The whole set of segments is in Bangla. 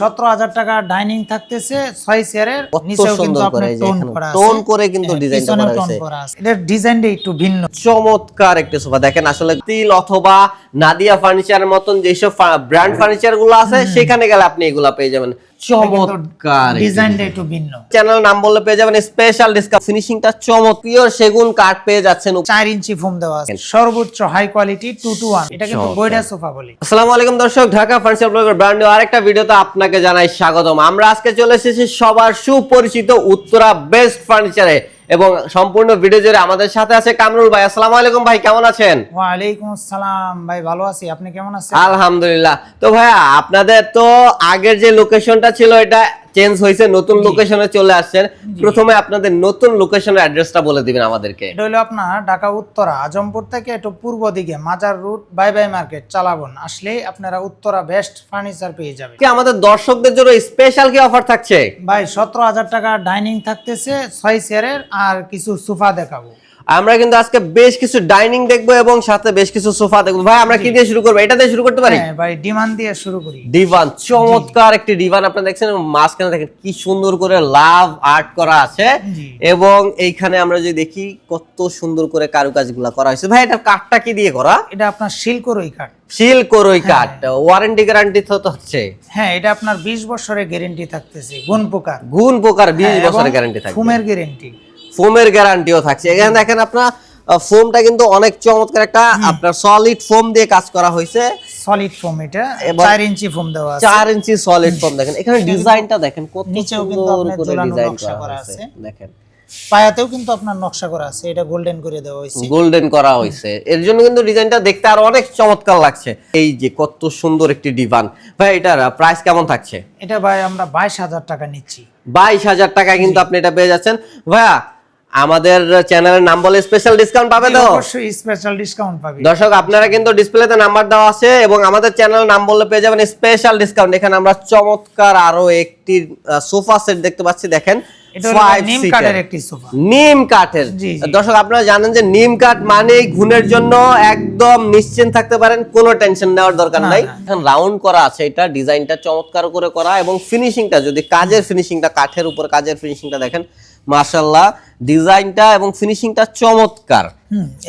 17,000 টাকা ডাইনিং থাকতেছে 6 চেয়ারের, নিচেও কিন্তু আপনার টোন করে কিন্তু ডিজাইনটা করা আছে। এটার ডিজাইনটা একটু ভিন্ন, চমৎকার একটা সোফা দেখেন। আসলে তিল অথবা নাদিয়া ফার্নিচারের মতন যেসব ব্র্যান্ড ফার্নিচার গুলো আছে সেখানে গেলে আপনি এগুলা পেয়ে যাবেন। চমৎকার ডিজাইনটা একটু ভিন্ন। চ্যানেল নাম বললে পেয়ে যাবেন স্পেশাল ডিসকাউন্ট। ফিনিশিংটা চমৎকার, পিওর সেগুন কাঠ পেয়ে যাচ্ছেন। 4 ইঞ্চি ফোম দেওয়া আছে, সর্বোচ্চ হাই কোয়ালিটি 2-to-1। এটা কিন্তু বয়ডা সোফা বলে। আসসালামু আলাইকুম দর্শক, ঢাকা ফার্নিচার ব্লগের ব্র্যান্ড নিউ আরেকটা ভিডিওতে আপনাকে জানাই স্বাগতম। আমরা আজকে চলে এসেছি সবার সুপরিচিত উত্তরা বেস্ট ফার্নিচারে এবং সম্পূর্ণ ভিডিও জুড়ে আমাদের সাথে আছে কামরুল ভাই। আসসালামু আলাইকুম ভাই, কেমন আছেন? ওয়া আলাইকুম আসসালাম ভাই, ভালো আছি, আপনি কেমন আছেন? আলহামদুলিল্লাহ। তো ভাইয়া, আপনাদের তো আগের যে লোকেশনটা ছিল এটা চেঞ্জ হয়েছে, নতুন লোকেশনে চলে আসছেন। প্রথমে আপনাদের নতুন লোকেশনের অ্যাড্রেসটা বলে দিবেন আমাদেরকে। এটা হলো আপনার ঢাকা উত্তরা আজমপুর থেকে একটু পূর্ব দিকে মাজার রুট বাই বাই মার্কেট চালাবন আসলে আপনারা উত্তরা বেস্ট ফার্নিচার পেয়ে যাবেন। কি আমাদের দর্শকদের জন্য স্পেশাল কি অফার থাকছে? ভাই 17,000 টাকা ডাইনিং থাকতেছে 6 চেয়ারের, আর কিছু সোফা দেখাবো। আমরা কিন্তু আজকে বেশ কিছু ডাইনিং দেখবো এবং সাথে বেশ কিছু সোফা দেখবো। ভাই আমরা কি দিয়ে শুরু করবো? এটা দিয়ে শুরু করতে পারি? হ্যাঁ ভাই, ডিমান্ড দিয়ে শুরু করি। ডিভান, চমৎকার একটি ডিভান আপনারা দেখছেন। মাঝখানে দেখেন কি সুন্দর করে লাভ আর্ট করা আছে এবং এইখানে আমরা যদি দেখি কত সুন্দর করে কারুকাজগুলো করা হয়েছে। ভাই এটা কাঠটা কি দিয়ে করা? এটা আপনার শিলকরই কাঠ। শিলকরই কাঠ। ওয়ারেন্টি গ্যারান্টি তো হচ্ছে? হ্যাঁ, এটা আপনার 20 বছরের গ্যারান্টি থাকতেছে। গুণ পোকার 20 বছরের গ্যারান্টি থাকবে। ফোমের গ্যারান্টি, ফোমের গ্যারান্টিও থাকছে। এখানে দেখেন আপনার ফোমটা কিন্তু অনেক চমৎকার একটা আপনার সলিড ফোম দিয়ে কাজ করা হয়েছে। সলিড ফোম, এটা 4 ইঞ্চি ফোম দেওয়া আছে। 4 ইঞ্চি সলিড ফোম। দেখেন এখানে ডিজাইনটা দেখেন কত নিচেও কিন্তু সুন্দর আপনার করে ঝোলানো ডিজাইন নকশা করা করা আছে। আছে। দেখেন পায়াতেও কিন্তু আপনার নকশা করা আছে, এটা গোল্ডেন করে দেওয়া হয়েছে। গোল্ডেন করা হয়েছে, এর জন্য কিন্তু ডিজাইনটা দেখতে আরো অনেক চমৎকার লাগছে। এই যে কত সুন্দর একটি ডিভান। ভাই এটার প্রাইস কেমন থাকছে? এটা ভাই আমরা 22,000 টাকা নিচ্ছি। 22,000 টাকায় কিন্তু আপনি এটা পেয়ে যাচ্ছেন। ভাইয়া আমাদের চ্যানেলের নাম বলে স্পেশাল ডিসকাউন্ট পাবে তো? অবশ্যই স্পেশাল ডিসকাউন্ট পাবে। দর্শক আপনারা কিন্তু ডিসপ্লেতে নাম্বার দেওয়া আছে এবং আমাদের চ্যানেলের নাম বললে পেয়ে যাবেন স্পেশাল ডিসকাউন্ট। এখানে আমরা চমৎকার আরো একটি সোফা সেট দেখতে পাচ্ছি। দেখেন এটা হলো নিম কাঠের একটি সোফা। নিম কাঠের। দর্শক আপনারা জানেন যে নিম কাঠ মানে ঘুণের জন্য একদম নিশ্চিন্ত থাকতে পারেন, কোনো টেনশন নেওয়ার দরকার নাই। এখন রাউন্ড করা আছে, এটা ডিজাইনটা চমৎকার করে করা এবং ফিনিশিংটা যদি কাজের ফিনিশিংটা, কাঠের উপর কাজের ফিনিশিংটা দেখেন, মাশাআল্লাহ ডিজাইনটা এবং ফিনিশিংটা চমৎকার।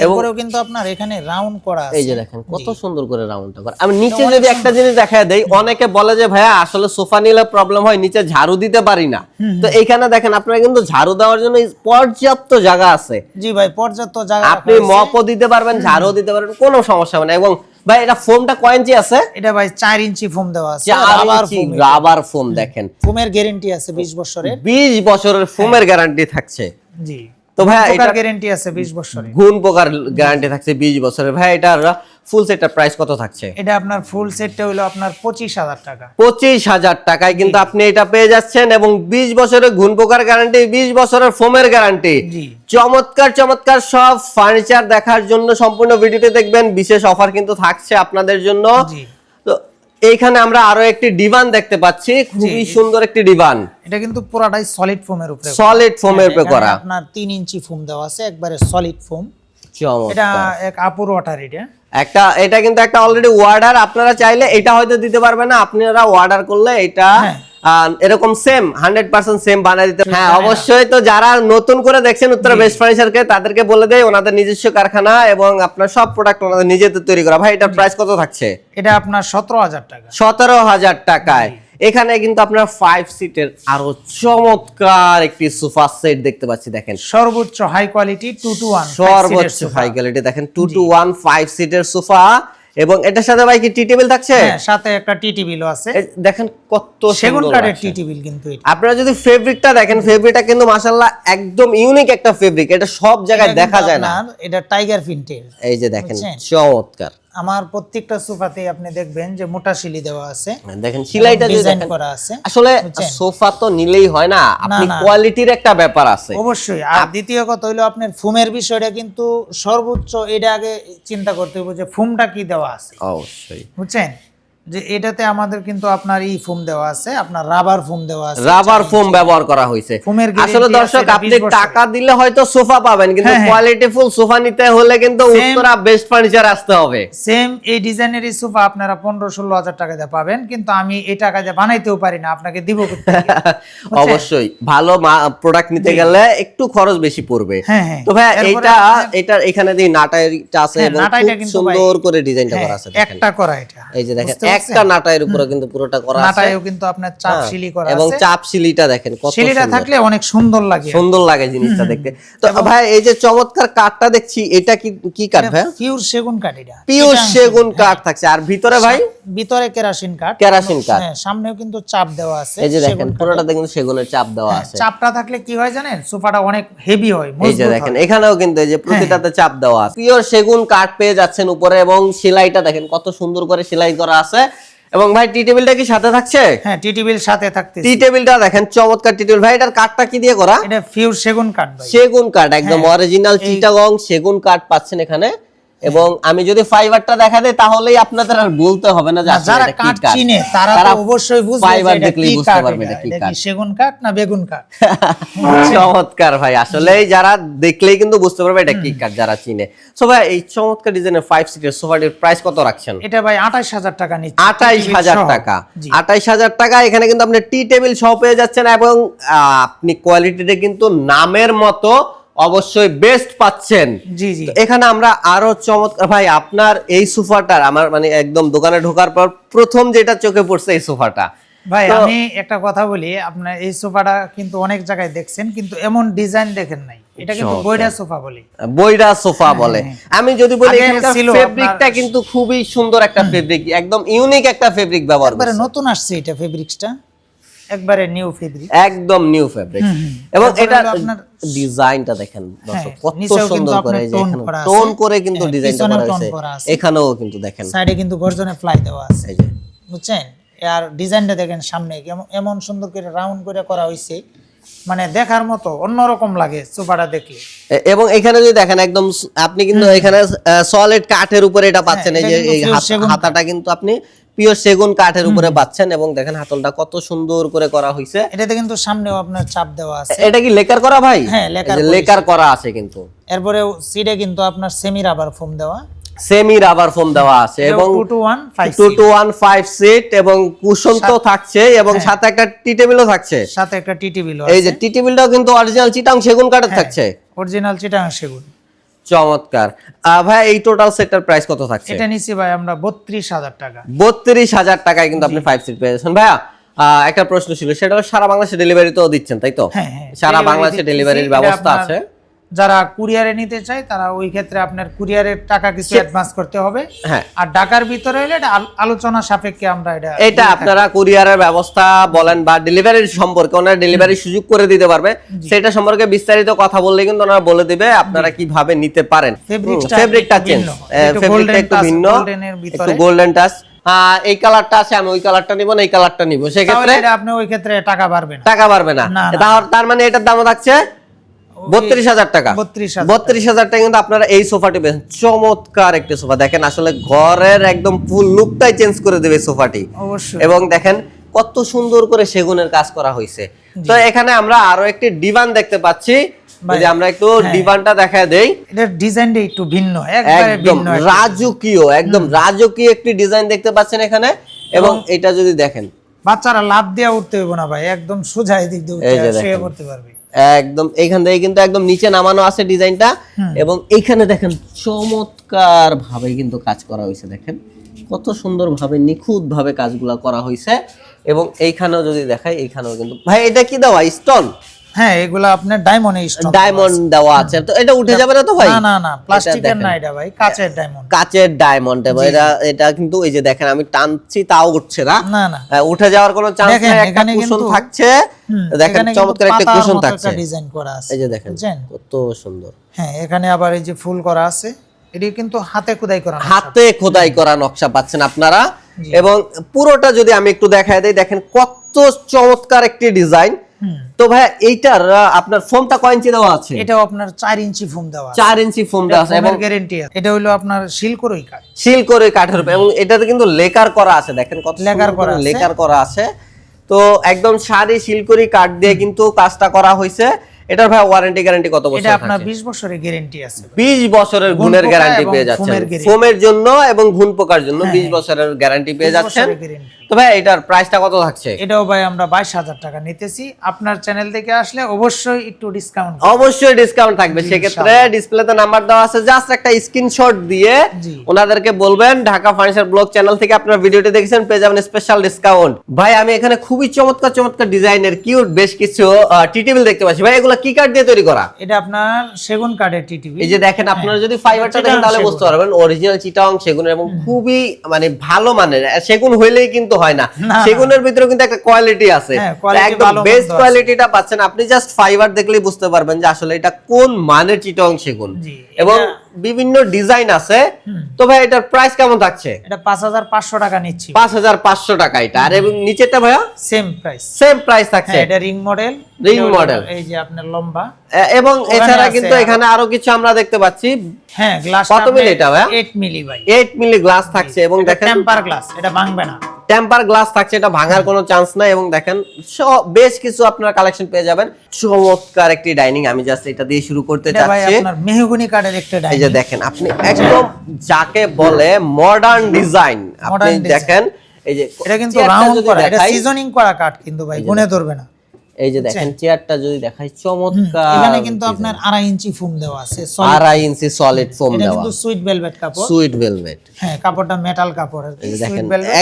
এরপরেও কিন্তু আপনার এখানে রাউন্ড করা আছে। এই যে দেখেন কত সুন্দর করে রাউন্ডটা করা। আমি নিচে যদি একটা জিনিস দেখায় দেই, অনেকে বলে যে ভাইয়া আসলে সোফা নিলে প্রবলেম হয়, নিচে ঝাড়ু দিতে পারি না। তো এইখানে দেখেন আপনারা কিন্তু ঝাড়ু দেওয়ার জন্য পর্যাপ্ত জায়গা আছে। জি ভাই, পর্যাপ্ত জায়গা, আপনি মপও দিতে পারবেন, ঝাড়ু দিতে পারবেন, কোনো সমস্যা হবে না। এবং ভাই এটা ফোমটা কয় ইঞ্চি আছে? এটা ভাই 4 ইঞ্চি ফোম দেওয়া আছে। Rubber foam. দেখেন ফোমের গ্যারান্টি আছে 20 বছরের। 20 বছরের ফোমের গ্যারান্টি থাকছে। জি। তো ভাই এটার গ্যারান্টি আছে 20 বছরের। গুণ পোকার গ্যারান্টি থাকছে 20 বছরের। ভাই এটার ফুল সেটটার প্রাইস কত থাকছে? এটা আপনার ফুল সেটটা হলো আপনার 25,000 টাকা। 25,000 টাকায় কিন্তু আপনি এটা পেয়ে যাচ্ছেন এবং 20 বছরের গুণ পোকার গ্যারান্টি, 20 বছরের ফোমের গ্যারান্টি। চমৎকার চমৎকার সব ফার্নিচার দেখার জন্য সম্পূর্ণ ভিডিওটি দেখবেন। বিশেষ অফার কিন্তু থাকছে আপনাদের জন্য। তো এইখানে আমরা আরো একটি ডিভান দেখতে পাচ্ছি, খুবই সুন্দর একটি ডিভান। এটা কিন্তু পুরাটাই সলিড ফোমের উপরে, সলিড ফোমের উপরে করা। আপনার 3 ইঞ্চি ফোম দেওয়া আছে, একবারে সলিড ফোম। চমৎকার। এটা এক আপুর ওয়াটার। এটা কিন্তু একটা অলরেডি অর্ডার। আপনারা চাইলে এটা হয়তো দিতে পারবে না, আপনারা অর্ডার করলে এটা এরকম সেম 100% সেম বানিয়ে দিতে। হ্যাঁ অবশ্যই। তো যারা নতুন করে দেখছেন উত্তরা বেস্ট ফার্নিচারকে, তাদেরকে বলে দেই ওনাদের নিজস্ব কারখানা এবং আপনার সব প্রোডাক্ট ওনাদের নিজেদের তৈরি করা। ভাই এটার প্রাইস কত থাকছে? এটা আপনার 17,000 টাকা। 17,000 টাকায় এখানে কিন্তু আপনার 5 সিটের আরো চমৎকার একটি সোফা সেট দেখতে পাচ্ছি। দেখেন সর্বোচ্চ হাই কোয়ালিটি 2-to-1, সর্বোচ্চ হাই কোয়ালিটি। দেখেন 2-to-1 5 সিটের সোফা এবং এটার সাথে ভাই কি টি টেবিল থাকছে? হ্যাঁ, সাথে একটা টি টেবিলও আছে। দেখেন কত সেগুন কাঠের টি টেবিল কিন্তু এটা। আপনারা যদি ফেব্রিকটা দেখেন, ফেব্রিকটা কিন্তু মাশাআল্লাহ একদম ইউনিক একটা ফেব্রিক। এটা সব জায়গায় দেখা যায় না। এটা টাইগার প্রিন্টের। এই যে দেখেন চমৎকার। আমার প্রত্যেকটা সোফাতে আপনি দেখবেন যে মোটা শিলি দেওয়া আছে। দেখেন সেলাইটা ডিজাইন করা আছে। আসলে সোফা তো নিলেই হয় না, আপনি কোয়ালিটির একটা ব্যাপার আছে অবশ্যই। আর দ্বিতীয় কথা হলো আপনার ফোমের বিষয়টা কিন্তু সর্বোচ্চ, এটা আগে চিন্তা করতে হবে যে ফোমটা কি দেওয়া আছে। অবশ্যই বুঝছেন, যে এটাতে আমাদের কিন্তু আপনার ফোম দেওয়া আছে, আপনার রাবার ফোম দেওয়া আছে, রাবার ফোম ব্যবহার করা হয়েছে। ফোমের আসলে দর্শক আপনি টাকা দিলে হয়তো সোফা পাবেন, কিন্তু কোয়ালিটিফুল সোফা নিতে হলে কিন্তু উত্তরা বেস্ট ফার্নিচার আসতে হবে। সেম এই ডিজাইনের এই সোফা আপনারা 15-16 হাজার টাকা দিয়ে পাবেন, কিন্তু আমি এই টাকা দিয়ে বানাইতেও পারি না, আপনাকে দিব কোত্থেকে? অবশ্যই ভালো প্রোডাক্ট নিতে গেলে একটু খরচ বেশি পড়বে। তো ভাই এটা এখানে দিয়ে নাটাইটা আছে এবং খুব সুন্দর করে ডিজাইনটা করা আছে, দেখেন একটা করা এটা, এই যে দেখেন একটা নাটাইয়ের উপরে কিন্তু পুরোটা করা আছে, নাটাইও কিন্তু আপনার চাপ শিলি করা আছে, এবং চাপ শিলিটা দেখেন কত শিলিটা থাকলে অনেক সুন্দর লাগে, সুন্দর লাগে জিনিসটা দেখতে। তো ভাই এই যে চমৎকার কাঠটা দেখছি, এটা কি কাঠ ভাই? পিওর সেগুন কাঠ, এটা পিওর সেগুন কাঠ থাকছে। আর ভিতরে ভাই? ভিতরে কেরাসিন কাঠ, কেরাসিন কাঠ, হ্যাঁ সামনেও কিন্তু চাপ দেওয়া আছে, এই যে দেখেন পুরোটাতে কিন্তু সেগুনের চাপ দেওয়া আছে। চাপটা থাকলে কি হয় জানেন, সোফাটা অনেক হেভি হয়, এই যে দেখেন এখানেও কিন্তু এই যে প্রতিটাতে চাপ দেওয়া আছে। পিওর সেগুন কাঠ পেয়ে যাচ্ছেন উপরে, এবং সেলাইটা দেখেন কত সুন্দর করে সেলাই করা আছে। এবং ভাই টি টেবিলটা কি সাথে থাকছে? হ্যাঁ টি টেবিল সাথে থাকতেছে। টি টেবিলটা দেখেন চমৎকার টি টেবিল। ভাই এটার কাঠটা কি দিয়ে করা? এটা পিওর সেগুন কাঠ ভাই, সেগুন কাঠ, একদম অরিজিনাল চিটাগং সেগুন কাঠ পাচ্ছেন এখানে। এবং আমি যদি ফাইবারটা দেখা দেই তাহলেই আপনাদের আর বলতে হবে না যে যারা কাঠ চিনে তারা তো অবশ্যই বুঝবে ফাইবার দেখলেই বুঝতে পারবে এটা কি কাঠ, সেগুন কাঠ না বেগুন কাঠ। চমৎকার ভাই, আসলেই যারা দেখলেই কিন্তু বুঝতে পারবে এটা কি কাঠ যারা চিনে। সো ভাই এই চমৎকার ডিজাইনের 5 সিটের সোফাটির প্রাইস কত রাখছেন? এটা ভাই 28000 টাকা নিচ্ছে। 28000 টাকা, 28000 টাকা। এখানে কিন্তু আপনি টি টেবিল সহ পেয়ে যাচ্ছেন, এবং আপনি কোয়ালিটিতে কিন্তু নামের মতো অবশ্যই বেস্ট পাচ্ছেন। জি জি। এখানে আমরা আরো চমৎকার ভাই, আপনার এই সোফাটার আমার মানে একদম দোকানে ঢোকার পর প্রথম যেটা চোখে পড়ছে এই সোফাটা। ভাই আমি একটা কথা বলি, আপনার এই সোফাটা কিন্তু অনেক জায়গায় দেখছেন, কিন্তু এমন ডিজাইন দেখেন নাই। এটা কিন্তু বইডা সোফা বলে, বইডা সোফা বলে। আমি যদি বলি এখানকার ফেব্রিকটা কিন্তু খুবই সুন্দর একটা ফেব্রিক, একদম ইউনিক একটা ফেব্রিক ব্যবহার করেছে। একবারে নতুন আসছে এটা, ফেব্রিক্সটা একবারে নিউ ফেব্রিক, একদম নিউ ফেব্রিক। এবং এটা আপনার ডিজাইনটা দেখেন দর্শক কত সুন্দর করে, এই যে এখানে টোন করে কিন্তু ডিজাইনটা করা আছে। এখানেও কিন্তু দেখেন সাইডে কিন্তু গর্জনে ফ্লাই দেওয়া আছে, এই যে বুঝছেন। আর ডিজাইনটা দেখেন সামনে এমন সুন্দর করে রাউন্ড করে করা হইছে, মানে দেখার মতো অন্যরকম লাগে সোফাটা দেখলে। এবং এখানে যদি দেখেন একদম আপনি কিন্তু এখানে সলিড কাঠের উপরে এটা পাচ্ছেন, এই যে এই হাতাটা কিন্তু আপনি পিওর সেগুন কাঠের উপরে পাচ্ছেন। এবং দেখেন হাতলটা কত সুন্দর করে করা হইছে। এটাতে কিন্তু সামনেও আপনার চাপ দেওয়া আছে। এটা কি লেকার করা ভাই? হ্যাঁ লেকার করা আছে কিন্তু। এরপরে সিটে কিন্তু আপনার সেমি রাবার ফোম দেওয়া, সেমি রাবার ফোম দেওয়া আছে, এবং 2-to-1 5 সিট, এবং কুশন তো থাকছে, এবং সাথে একটা টি টেবিলও থাকছে, সাথে একটা টি টেবিল। এই যে টি টেবিলটাও কিন্তু অরিজিনাল চিটাং সেগুন কাঠের থাকছে, অরিজিনাল চিটাং সেগুন। চমৎকার। ভাই এই টোটাল সেটটার প্রাইস কত থাকছে? এটা নিছি ভাই আমরা 32000 টাকা। 32000 টাকায় কিন্তু আপনি 5 সিট পেয়ে যাচ্ছেন। ভাইয়া একটা প্রশ্ন ছিল, সেটা সারা বাংলাদেশে ডেলিভারি তো দিচ্ছেন তাই তো? হ্যাঁ সারা বাংলাদেশে ডেলিভারির ব্যবস্থা আছে। যারা কুরিয়ারে নিতে চায় তারা ওই ক্ষেত্রে আপনার কুরিয়ারের টাকা কিছু অ্যাডভান্স করতে হবে। হ্যাঁ, আর ঢাকার ভিতরে হলে এটা আলোচনা সাপেক্ষে আমরা এটা আপনারা কুরিয়ারের ব্যবস্থা বলেন বা ডেলিভারির সম্পর্কে ওনারা ডেলিভারি সুযোগ করে দিতে পারবে, সেটা সম্পর্কে বিস্তারিত কথা বললে কিন্তু ওনারা বলে দিবে আপনারা কিভাবে নিতে পারেন। ফেব্রিকটা চেঞ্জ, ফেব্রিকটা একটু ভিন্ন, একটু গোল্ডেন টাচ। এই কালারটা আছে, আমি ওই কালারটা নিব না এই কালারটা নিব, সেক্ষেত্রে আপনি ওই ক্ষেত্রে টাকা পারবে না, টাকা পারবে না। তার মানে এটার দাম থাকছে 32000 টাকা। 32000 টাকা কিন্তু আপনারা এই সোফাটি পেয়েছেন। চমৎকার একটা সোফা, দেখেন আসলে ঘরের একদম ফুল লুকটাই চেঞ্জ করে দেবে সোফাটি। এবং দেখেন কত সুন্দর করে সেগুনের কাজ করা হয়েছে। তো এখানে আমরা আরো একটি ডিভান দেখতে পাচ্ছি, যদি আমরা একটু ডিভানটা দেখায় দেই। এটার ডিজাইনটা একটু ভিন্ন, একবারে ভিন্ন, রাজকীয়, একদম রাজকীয় একটি ডিজাইন দেখতে পাচ্ছেন এখানে। এবং এটা যদি দেখেন বাচ্চারা লাফ দিয়ে উঠতে হবে না ভাই, একদম সোজা এদিক দিয়ে শুয়ে পড়তে পারবে একদম। এইখান থেকে কিন্তু একদম নিচে নামানো আছে ডিজাইনটা, এবং এইখানে দেখেন চমৎকার ভাবে কিন্তু কাজ করা হয়েছে, দেখেন কত সুন্দর ভাবে নিখুঁত ভাবে কাজগুলা করা হয়েছে। এবং এইখানেও যদি দেখাই, এইখানেও কিন্তু ভাই এটা কি দেওয়া স্টোন? হ্যাঁ এগুলা আপনার ডায়মন্ড দেওয়া আছে। তো এটা উঠে যাবে না তো ভাই? না না প্লাস্টিকের না, এটা ভাই কাচের ডায়মন্ড, কাচের ডায়মন্ড। এবং এটা কিন্তু এই যে দেখেন আমি টানছি তাও উঠছে না, না না উঠে যাওয়ার কোনো চান্স নেই। একটা কুশন থাকছে, দেখেন চমৎকার একটা কুশন থাকছে, ডিজাইন করা আছে, এই যে দেখেন কত সুন্দর। হ্যাঁ এখানে আবার এই যে ফুল করা আছে, এটি কিন্তু হাতে খোদাই করা, হাতে খোদাই করা নকশা পাচ্ছেন আপনারা। এবং পুরোটা যদি আমি একটু দেখায় দেই, দেখেন কত চমৎকার একটি ডিজাইন। তো ভাই এইটার আপনার ফোমটা কয় ইঞ্চি দেওয়া আছে? এটাও আপনার 4 ইঞ্চি ফোম দেওয়া আছে। 4 ইঞ্চি ফোম দেওয়া আছে এবং গ্যারান্টি আছে। এটা হলো আপনার সিল্করই কাঠ। সিল্কর কাঠের উপর, এবং এটাতে কিন্তু লেকার করা আছে, দেখেন কত লেকার করা আছে। লেকার করা আছে। তো একদম সারি সিল্করি কাঠ দিয়ে কিন্তু কাজটা করা হয়েছে। এটার ভাই ওয়ারেন্টি গ্যারান্টি কত বছর? এটা আপনার 20 বছরের গ্যারান্টি আছে। 20 বছরের গুণের গ্যারান্টি পেয়ে যাচ্ছেন, ফোমের জন্য এবং ঘুণ পোকার জন্য 20 বছরের গ্যারান্টি পেয়ে যাচ্ছেন। তো ভাই এটার প্রাইসটা কত থাকছে? এটাও ভাই আমরা 22,000 টাকা নিতেছি। আপনার চ্যানেল থেকে আসলে অবশ্যই একটু ডিসকাউন্ট, অবশ্যই ডিসকাউন্ট থাকবে। সেক্ষেত্রে ডিসপ্লেতে নাম্বার দেওয়া আছে, জাস্ট একটা স্ক্রিনশট দিয়ে ওনাদেরকে বলবেন ঢাকা ফার্নিচার ব্লগ চ্যানেল থেকে আপনারা ভিডিওটি দেখেছেন, পেয়ে যাবেন স্পেশাল ডিসকাউন্ট। ভাই আমি এখানে খুবই চমৎকার চমৎকার ডিজাইনের কিউট বেশ কিছু টি টেবিল দেখতে পাচ্ছি। ভাই এগুলো কি কাঠ দিয়ে তৈরি করা? এটা আপনার সেগুন কাঠের টি টেবিল। এই যে দেখেন, আপনারা যদি ফাইবারটা দেখেন তাহলে বুঝতে পারবেন অরিজিনাল চিটাং সেগুন, এবং খুবই মানে ভালো মানের সেগুন হইলেই কিন্তু হয় না, সেগুনের ভিতরে কিন্তু একটা কোয়ালিটি আছে, একদম বেস্ট কোয়ালিটিটা পাচ্ছেন। আপনি জাস্ট ফাইবার দেখলেই বুঝতে পারবেন যে আসলে এটা কোন মানের চিটাং সেগুন, এবং বিভিন্ন ডিজাইন আছে। তো ভাই এটার প্রাইস কেমন থাকছে? এটা 5,500 টাকা নিচ্ছি। 5,500 টাকা এটা। আর এবং নিচেরটা ভাইয়া সেম প্রাইস থাকছে। এটা রিং মডেল, এই যে আপনার লম্বা, এবং এছাড়া কিন্তু এখানে আরো কিছু আমরা দেখতে পাচ্ছি। হ্যাঁ, গ্লাস কত মিলি এটা ভাইয়া? 8 মিলি ভাই, 8 মিলি গ্লাস থাকছে। এবং দেখেন টেম্পার গ্লাস, এটা ভাঙবে না, টেম্পার গ্লাস থাকছে, এটা ভাঙার কোনো চান্স নাই। এবং দেখেন বেশ কিছু আপনার কালেকশন পেয়ে যাবেন। চমৎকার একটি ডাইনিং, আমি জাস্ট এটা দিয়ে শুরু করতে চাচ্ছি। ভাই আপনার মেহগনি কাঠের একটা ডাইনিং। এই যে দেখেন, আপনি একদম যাকে বলে মডার্ন ডিজাইন, আপনি দেখেন এই যে এটা কিন্তু রাউন্ড করা, এটা সিজনিং করা কাঠ কিন্তু ভাই গুনে ধরবে না। এই যে দেখেন চেয়ারটা যদি দেখাই, চমৎকার। এখানে কিন্তু আপনার 2.5 ইঞ্চি ফোম দেওয়া আছে, 2.5 ইঞ্চি সলিড ফোম দেওয়া। এটা কিন্তু সুইট ভেলভেট কাপড়, সুইট ভেলভেট। হ্যাঁ, কাপড়টা মেটাল কাপড় আর কি, সুইট ভেলভেট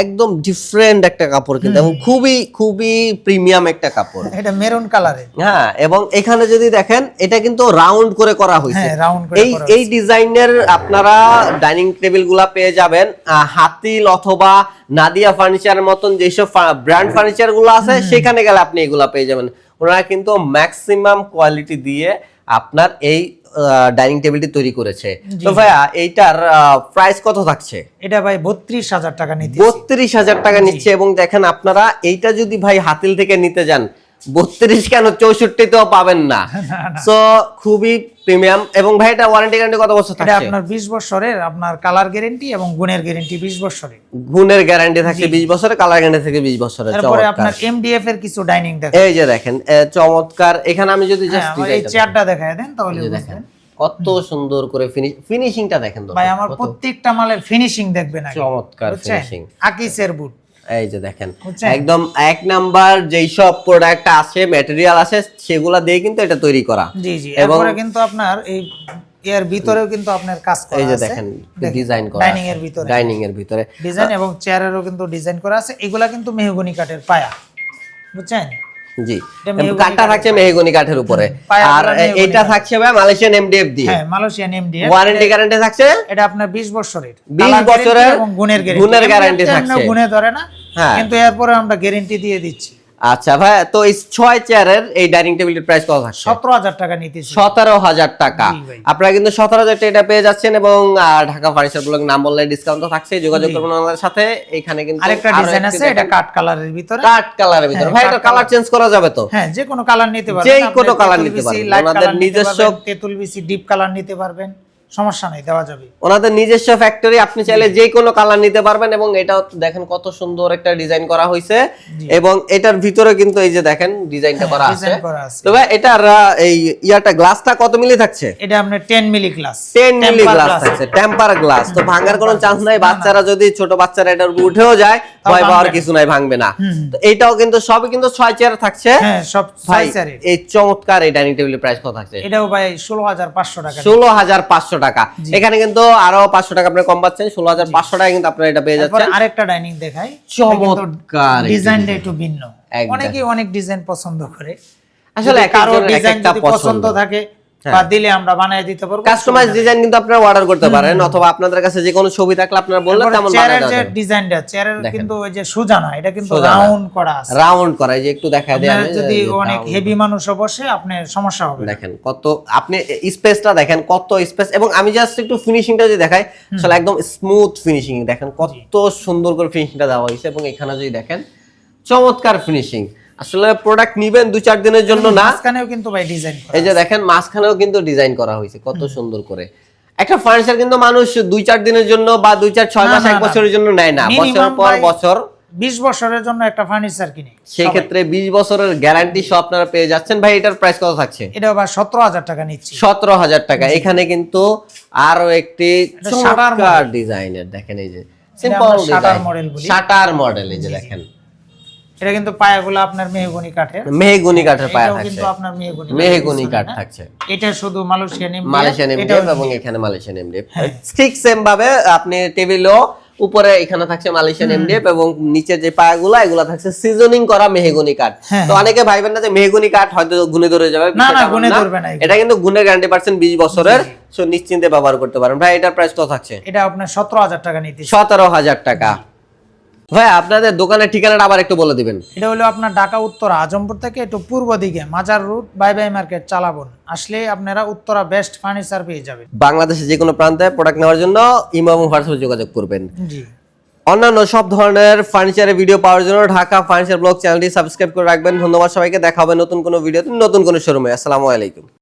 একদম ডিফারেন্ট একটা কাপড় কিন্তু, এবং খুবই খুবই প্রিমিয়াম একটা কাপড়। এটা মেরুন কালারে। হ্যাঁ, এবং এখানে যদি দেখেন এটা কিন্তু রাউন্ড করে করা হয়েছে। হ্যাঁ, রাউন্ড করে করা এই ডিজাইনের আপনারা ডাইনিং টেবিলগুলা পেয়ে যাবেন হাতিল অথবা নাদিয়া ফার্নিচারের মতন যেসব ব্র্যান্ড ফার্নিচার গুলো আছে, সেখানে গেলে আপনি এগুলা পেয়ে যাবেন। ওনারা কিন্তু ম্যাক্সিমাম কোয়ালিটি দিয়ে আপনার এই ডাইনিং টেবিলটি তৈরি করেছে। তো ভাইয়া এইটার প্রাইস কত থাকছে? এটা ভাই 32,000 টাকা নিচ্ছে। 32,000 টাকা নিচ্ছে। এবং দেখেন আপনারা এইটা যদি ভাই হাতিল থেকে নিতে যান, 32 কেন 64 তেও পাবেন না। সো খুবই প্রিমিয়াম। এবং ভাই এটা ওয়ারেন্টি গ্যারান্টি কত বছর থাকছে? এটা আপনার 20 বছরের, আপনার কালার গ্যারান্টি এবং গুণের গ্যারান্টি 20 বছরের। গুণের গ্যারান্টি থাকছে 20 বছরের, কালার গ্যারান্টি থেকে 20 বছরের। তারপরে আপনার এমডিএফ এর কিছু ডাইনিং দেখেন। এই যে দেখেন চমৎকার। এখানে আমি যদি জাস্ট এই চেয়ারটা দেখায় দেন তাহলে দেখেন কত সুন্দর করে ফিনিশিংটা দেখেন তো ভাই, আমার প্রত্যেকটা মালের ফিনিশিং দেখবেন আগে। চমৎকার ফিনিশিং। আকিসের বুট, এই যে দেখেন একদম এক নাম্বার যেই সব প্রোডাক্ট আছে, ম্যাটেরিয়াল আছে, সেগুলা দিয়ে কিন্তু এটা তৈরি করা। জি জি। এরপরে কিন্তু আপনার এই এর ভিতরেও কিন্তু আপনার কাজ করা আছে। এই যে দেখেন ডিজাইন করা ডাইনিং এর ভিতরে, ডিজাইন এবং চেয়ারেরও কিন্তু ডিজাইন করা আছে। এগুলা কিন্তু মেহগনি কাঠের পায়া, বুঝছেন? জি, কাঠটা থাকছে মেহগনি কাঠের উপরে, আর এটা থাকছে ভাই মালয়েশিয়ান এমডিএফ দিয়ে। হ্যাঁ, মালয়েশিয়ান এমডিএফ। ওয়ারেন্টি গ্যারান্টি থাকছে এটা আপনার 20 বছরের, 20 বছরের এবং গুণের গ্যারান্টি থাকছে। গুণে ধরে না, কিন্তু এরপরে আমরা গ্যারান্টি দিয়ে দিচ্ছি। আচ্ছা ভাই, তো এই 6 চেয়ারের এই ডাইনিং টেবিলের প্রাইস কত থাকছে? 17,000 টাকা নিতেছি। 17,000 টাকা। আপনারা কিন্তু 17,000 টাকা এটা পেয়ে যাচ্ছেন। এবং ঢাকা ফার্নিচার ব্লগ নাম বললে ডিসকাউন্ট তো থাকছে, যোগাযোগ করবেন আমাদের সাথে। এখানে কিন্তু আরেকটা ডিজাইন আছে, এটা কাট কালারের ভিতরে। কাট কালারের ভিতরে ভাই, এটা কালার চেঞ্জ করা যাবে তো? হ্যাঁ, যে কোনো কালার নিতে পারবেন, যে কোনো কালার নিতে পারবেন। ওনাদের নিজস্ব তেতুল বিসি ডিপ কালার নিতে পারবেন, সমস্যা নাই, দেওয়া যাবে। ওনাদের নিজস্ব ফ্যাক্টরি, আপনি চাইলে যে কোনো কালার নিতে পারবেন। এবং এটাও দেখেন কত সুন্দর একটা ডিজাইন করা হয়েছে। এবং এটার ভিতরে কিন্তু এই যে দেখেন ডিজাইনটা করা আছে। তবে এটার এই ইয়াটা গ্লাসটা কত মিলি থাকছে? এটা আপনার 10 মিলি গ্লাস, 10 মিলি গ্লাস থাকছে, টেম্পার গ্লাস। তো ভাঙার কোনো চান্স নাই। বাচ্চারা যদি ছোট বাচ্চারা এটার উপর উঠেও যায়, ভয় পাওয়ার কিছু নাই, ভাঙবে না। তো এটাও কিন্তু সবই কিন্তু 6 চেয়ার থাকছে। হ্যাঁ, সব 6 চেয়ারে। এই চমৎকার এই ডাইনিং টেবিলের প্রাইস কত থাকছে? এটাও ভাই 16,500 টাকা। 16,500 টাকা। এখানে কিন্তু আরো 500 টাকা আপনি কম পাচ্ছেন। 16,500 টাকা কিন্তু আপনারা এটা পেয়ে যাচ্ছেন। আরেকটা ডাইনিং দেখাই, চমৎকার, ডিজাইনটা একটু ভিন্ন। অনেকেই অনেক ডিজাইন পছন্দ করে। আসলে কারো ডিজাইন যদি পছন্দ থাকে বা দিলে আমরা বানিয়ে দিতে পারবো। কাস্টমাইজ ডিজাইন কিন্তু আপনারা অর্ডার করতে পারেন, অথবা আপনাদের কাছে যে কোনো ছবি থাকলে আপনারা বললে তেমন বানিয়ে দেওয়া যাবে। চেয়ারের যে ডিজাইনটা, চেয়ারের কিন্তু ওই যে সোজা না, এটা কিন্তু রাউন্ড করা আছে। রাউন্ড করা, এই যে একটু দেখায় দেন। যদি অনেক হেভি মানুষও বসে, আপনার সমস্যা হবে। দেখেন কত, আপনি স্পেসটা দেখেন কত স্পেস। এবং আমি জাস্ট একটু ফিনিশিংটা যদি দেখাই, আসলে একদম স্মুথ ফিনিশিং। দেখেন কত সুন্দর করে ফিনিশিংটা দেওয়া হয়েছে। এবং এখানে যদি দেখেন চমৎকার ফিনিশিং। আসলে প্রোডাক্ট নিবেন 2-4 দিনের জন্য না, মাঝখানেও কিন্তু ভাই ডিজাইন করা এই যে দেখেন মাঝখানেও কিন্তু ডিজাইন করা হয়েছে কত সুন্দর করে। একটা ফার্নিচার কিন্তু মানুষ 2-4 দিনের জন্য বা 2-4-6 মাস 1 বছরের জন্য নেয় না, বছর পর বছর 20 বছরের জন্য একটা ফার্নিচার কিনে। সেই ক্ষেত্রে 20 বছরের গ্যারান্টি সহ আপনারা পেয়ে যাচ্ছেন। ভাই এটার প্রাইস কত থাকছে? এটা আবার 17000 টাকা নিচ্ছি। 17000 টাকা। এখানে কিন্তু আরো একটি চমৎকার ডিজাইনের দেখেন, এই যে সিম্পল শাটার মডেল বলি, শাটার মডেল, এই যে দেখেন এটা কিন্তু পায়াগুলো আপনার মেহগনি কাঠের, মেহগনি কাঠের পায়া এটাও থাকছে, কিন্তু আপনার মেহগনি কাঠ থাকছে। এটা শুধু মালয়েশিয়ান এমডিএফ এবং এখানে মালয়েশিয়ান এমডিএফ। ঠিক সেম ভাবে আপনি টেবিলও উপরে এখানে থাকছে মালয়েশিয়ান এমডিএফ এবং নিচে যে পায়াগুলো এগুলো থাকছে সিজনিং করা মেহগনি কাঠ। তো অনেকে ভাইবেন না যে মেহগনি কাঠ হয়তো গুনে ধরে যাবে, না না গুনে ধরবে না, এটা কিন্তু গুণের গ্যারান্টি পাচ্ছেন 20 বছরের, সো নিশ্চিন্তে ব্যবহার করতে পারেন। ভাই এটার প্রাইস কত থাকছে? এটা আপনার 17000 টাকা নিতে। 17000 টাকা। ভাই আপনাদের দোকানের ঠিকানাটা আবার একটু বলে দিবেন। এটা হলো আপনার ঢাকা উত্তরা আজমপুর থেকে একটু পূর্ব দিকে মাজার রুট বাই বাই মার্কেট চালাবন আসলে আপনারা উত্তরা বেস্ট ফার্নিচার পেয়ে যাবেন। বাংলাদেশে যে কোনো প্রান্তে প্রোডাক্ট নেওয়ার জন্য ইমো এবং হোয়াটসঅ্যাপে যোগাযোগ করবেন। জি। অন্যান্য সব ধরনের ফার্নিচারের ভিডিও পাওয়ার জন্য ঢাকা ফার্নিচার ব্লগ চ্যানেলটি সাবস্ক্রাইব করে রাখবেন। ধন্যবাদ সবাইকে, দেখা হবে নতুন কোনো ভিডিওতে নতুন কোনো শোরুমে। আসসালামু আলাইকুম।